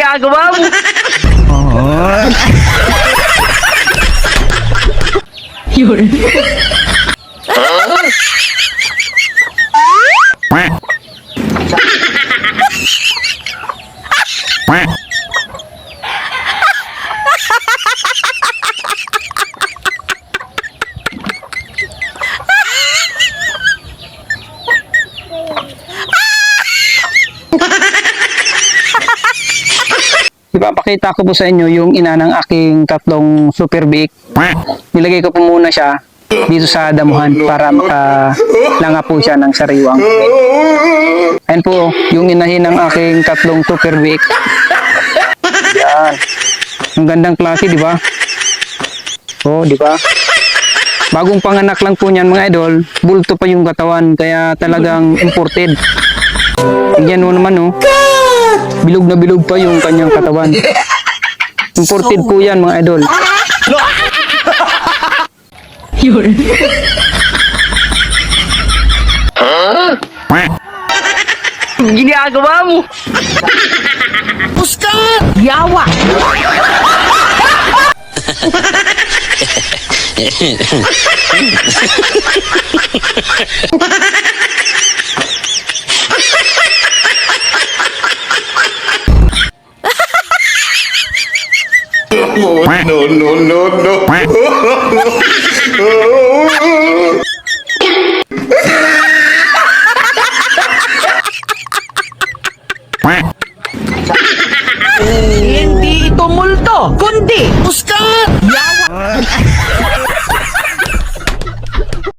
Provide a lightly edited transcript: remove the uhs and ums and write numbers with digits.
ginagawa mo? Yun. Ipapakita ko po sa inyo yung ina ng aking tatlong super big. Nilagay ko po muna siya dito sa damuhan para makalanga po siya ng sariwang. Ayan po yung inahin ng aking tatlong super big. Yan. Ang gandang klase, di ba? Oh, di ba? Bagong panganak lang po niyan mga idol, bulto pa yung katawan kaya talagang imported. Tingnan mo naman oh. Bilog na bilog pa yung kanyang katawan. Imported po yan mga idol. Yun. Ginagawa mo? Puska! Yawa! No, no, no, no.